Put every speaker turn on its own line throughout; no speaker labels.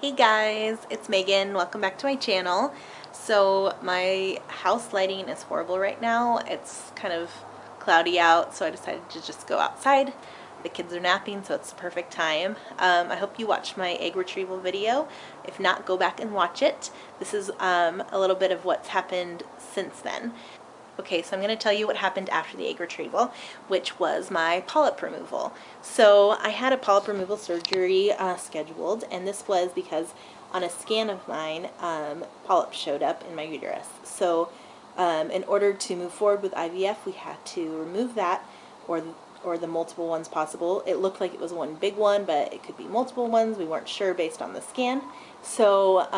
Hey guys, it's Megan. Welcome back to my channel. So my house lighting is horrible right now. It's kind of cloudy out, so I decided to just go outside. The kids are napping, so it's the perfect time. I hope you watched my egg retrieval video. If not, go back and watch it. This is a little bit of what's happened since then. Okay, so I'm going to tell you what happened after the egg retrieval, which was my polyp removal. So I had a polyp removal surgery scheduled, and this was because on a scan of mine, polyps showed up in my uterus. So in order to move forward with IVF, we had to remove that or the multiple ones possible. It looked like it was one big one, but it could be multiple ones. We weren't sure based on the scan. So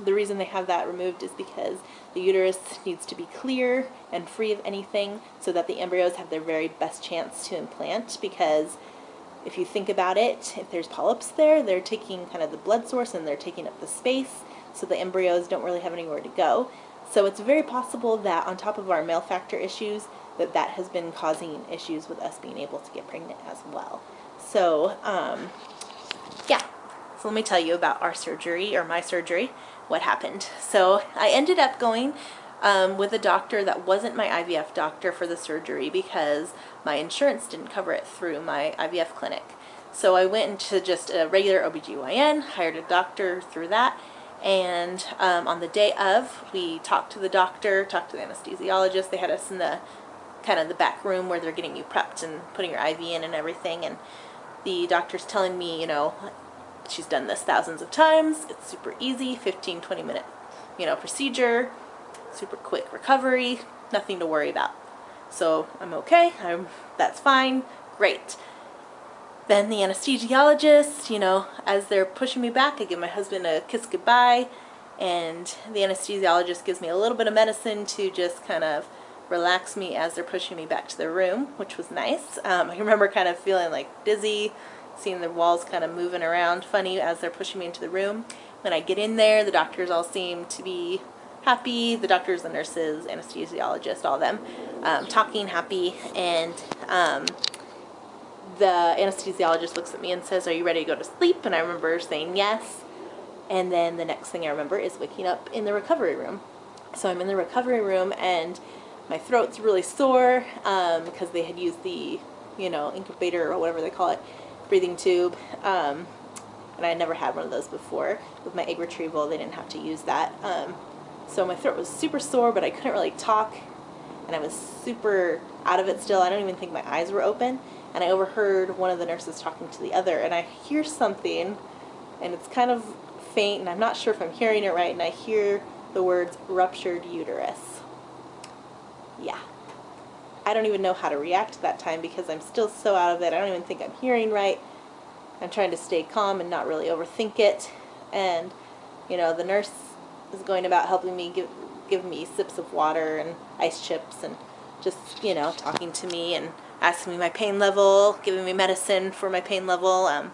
the reason they have that removed is because the uterus needs to be clear and free of anything so that the embryos have their very best chance to implant, because if you think about it, if there's polyps there, they're taking kind of the blood source and they're taking up the space, so the embryos don't really have anywhere to go. So it's very possible that on top of our male factor issues, that has been causing issues with us being able to get pregnant as well. So yeah, so let me tell you about our surgery, or my surgery, what happened. So I ended up going with a doctor that wasn't my IVF doctor for the surgery because my insurance didn't cover it through my IVF clinic. So I went into just a regular OBGYN, hired a doctor through that, and on the day of, we talked to the doctor, talked to the anesthesiologist. They had us in the kind of the back room where they're getting you prepped and putting your IV in and everything, and the doctor's telling me, you know, she's done this thousands of times, it's super easy, 15-20 minute, procedure, super quick recovery, nothing to worry about. So I'm okay, that's fine, great. Then the anesthesiologist, as they're pushing me back, I give my husband a kiss goodbye, and the anesthesiologist gives me a little bit of medicine to just kind of relax me as they're pushing me back to the room, which was nice. I remember kind of feeling like dizzy, seeing the walls kind of moving around funny as they're pushing me into the room. When I get in there, the doctors all seem to be happy. The doctors, the nurses, anesthesiologist, all of them, talking happy, and the anesthesiologist looks at me and says, "Are you ready to go to sleep?" And I remember saying yes. And then the next thing I remember is waking up in the recovery room. So I'm in the recovery room, and my throat's really sore because they had used the, incubator or whatever they call it, breathing tube. And I had never had one of those before. With my egg retrieval, they didn't have to use that. So my throat was super sore, but I couldn't really talk, and I was super out of it still. I don't even think my eyes were open. And I overheard one of the nurses talking to the other, and I hear something, and it's kind of faint, and I'm not sure if I'm hearing it right, and I hear the words ruptured uterus. Yeah. I don't even know how to react to that time because I'm still so out of it. I don't even think I'm hearing right. I'm trying to stay calm and not really overthink it. And, the nurse is going about helping me, give me sips of water and ice chips, and just, talking to me and asking me my pain level, giving me medicine for my pain level. And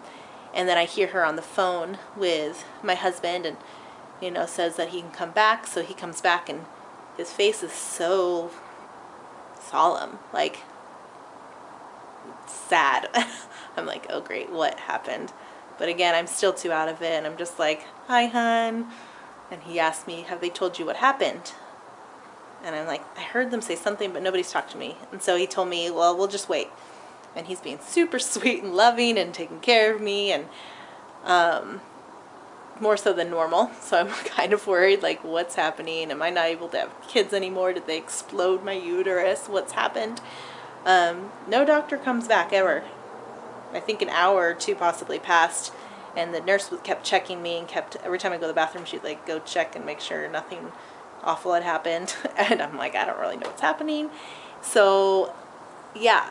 then I hear her on the phone with my husband, and, says that he can come back. So he comes back, and his face is so solemn, like sad. I'm like, oh great, what happened? But again, I'm still too out of it, and I'm just like, "Hi, hon." And he asked me, "Have they told you what happened?" And I'm like, "I heard them say something, but nobody's talked to me." And so he told me, "Well, we'll just wait." And he's being super sweet and loving and taking care of me, and more so than normal. So I'm kind of worried, like, what's happening? Am I not able to have kids anymore? Did they explode my uterus? What's happened? No doctor comes back ever. I think an hour or two possibly passed, and the nurse kept checking me and every time I go to the bathroom, she'd like go check and make sure nothing awful had happened. And I'm like, I don't really know what's happening. So yeah,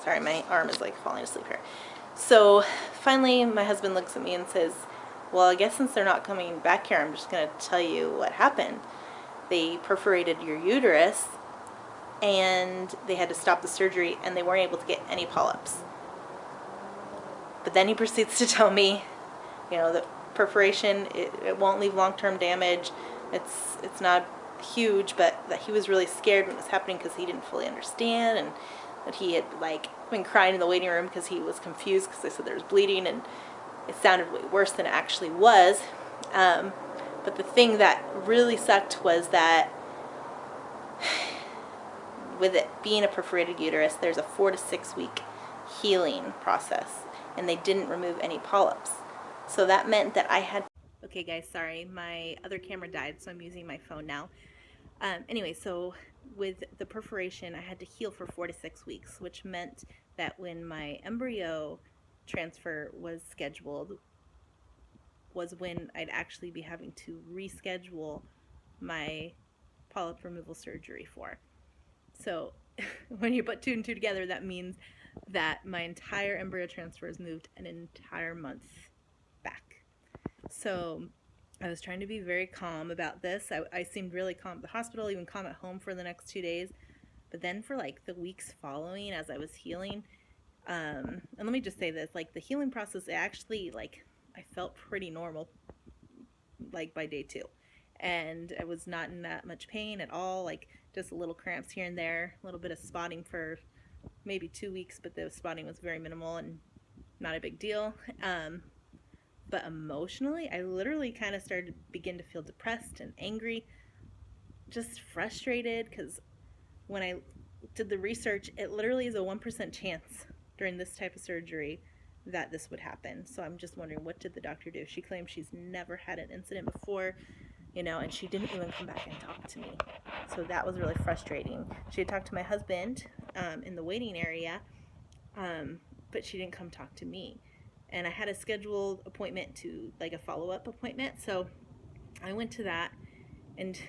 sorry, my arm is like falling asleep here. So finally my husband looks at me and says, "Well, I guess since they're not coming back here, I'm just going to tell you what happened. They perforated your uterus, and they had to stop the surgery, and they weren't able to get any polyps." But then he proceeds to tell me, the perforation, it won't leave long-term damage. It's not huge, but that he was really scared when it was happening because he didn't fully understand, and that he had like been crying in the waiting room because he was confused because they said there was bleeding and it sounded way worse than it actually was. But the thing that really sucked was that with it being a perforated uterus, there's a 4 to 6 week healing process, and they didn't remove any polyps. So that meant that I had... Okay guys, sorry, my other camera died, so I'm using my phone now. Anyway, so with the perforation, I had to heal for 4 to 6 weeks, which meant that when my embryo transfer was scheduled, was when I'd actually be having to reschedule my polyp removal surgery for. So when you put 2 and 2 together, that means that my entire embryo transfer is moved an entire month back. So I was trying to be very calm about this. I seemed really calm at the hospital, even calm at home for the next 2 days. But then for like the weeks following, as I was healing, and let me just say this, like the healing process, it actually, like, I felt pretty normal, like by day 2. And I was not in that much pain at all, like just a little cramps here and there, a little bit of spotting for maybe 2 weeks, but the spotting was very minimal and not a big deal. But emotionally, I literally kind of started to begin to feel depressed and angry, just frustrated, because when I did the research, it literally is a 1% chance during this type of surgery that this would happen. So I'm just wondering, what did the doctor do? She claims she's never had an incident before, you know, and she didn't even come back and talk to me. So that was really frustrating. She had talked to my husband in the waiting area, but she didn't come talk to me. And I had a scheduled appointment to, like, a follow-up appointment, so I went to that, and,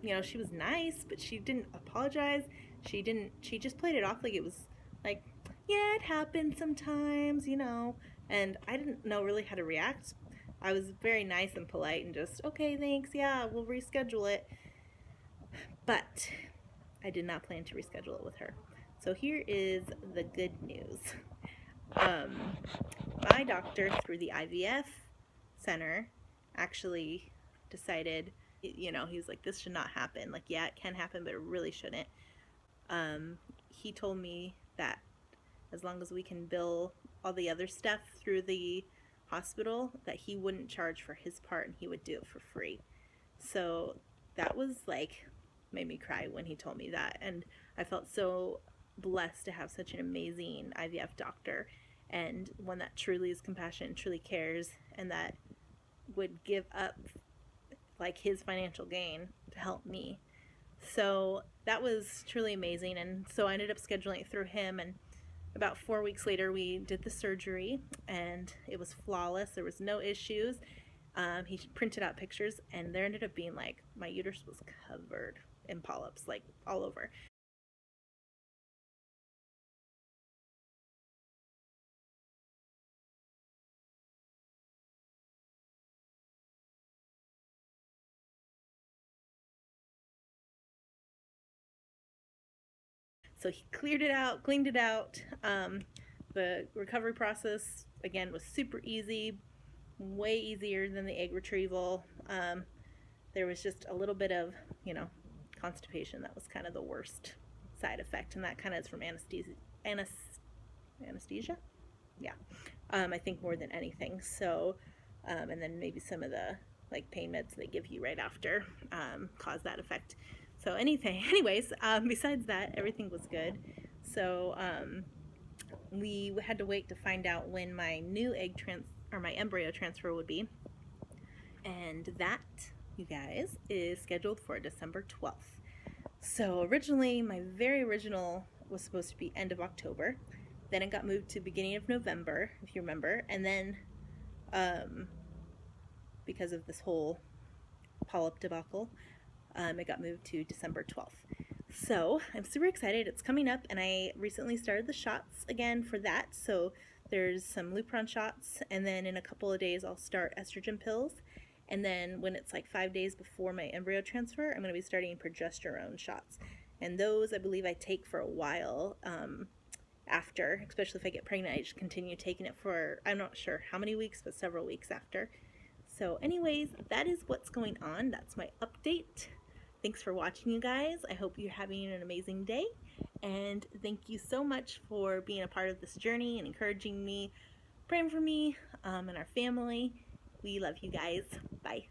you know, she was nice, but she didn't apologize. She just played it off like it was, like, yeah, it happens sometimes, you know, and I didn't know really how to react. I was very nice and polite and just, okay, thanks, yeah, we'll reschedule it. But I did not plan to reschedule it with her. So here is the good news. My doctor, through the IVF center, actually decided, you know, he was like, this should not happen. Like, yeah, it can happen, but it really shouldn't. He told me that as long as we can bill all the other stuff through the hospital, that he wouldn't charge for his part and he would do it for free. So that was like, made me cry when he told me that. And I felt so blessed to have such an amazing IVF doctor, and one that truly is compassionate, truly cares, and that would give up like his financial gain to help me. So that was truly amazing. And so I ended up scheduling it through him, and about 4 weeks later we did the surgery, and it was flawless. There was no issues. He printed out pictures, and there ended up being, like, my uterus was covered in polyps, like all over. So he cleared it out, cleaned it out. The recovery process, again, was super easy, way easier than the egg retrieval. There was just a little bit of, you know, constipation. That was kind of the worst side effect, and that kind of is from anesthesia. Anesthesia? Yeah. I think more than anything. So, and then maybe some of the, like, pain meds they give you right after cause that effect. So anyways, besides that, everything was good. So we had to wait to find out when my new my embryo transfer would be, and that, you guys, is scheduled for December 12th. So originally, my very original was supposed to be end of October. Then it got moved to beginning of November, if you remember, and then because of this whole polyp debacle, it got moved to December 12th. So I'm super excited. It's coming up, and I recently started the shots again for that. So there's some Lupron shots, and then in a couple of days I'll start estrogen pills. And then when it's like 5 days before my embryo transfer, I'm going to be starting progesterone shots. And those, I believe, I take for a while after, especially if I get pregnant. I just continue taking it for, I'm not sure how many weeks, but several weeks after. So anyways, that is what's going on. That's my update. Thanks for watching, you guys. I hope you're having an amazing day, And thank you so much for being a part of this journey and encouraging me, praying for me and our family. We love you guys. Bye.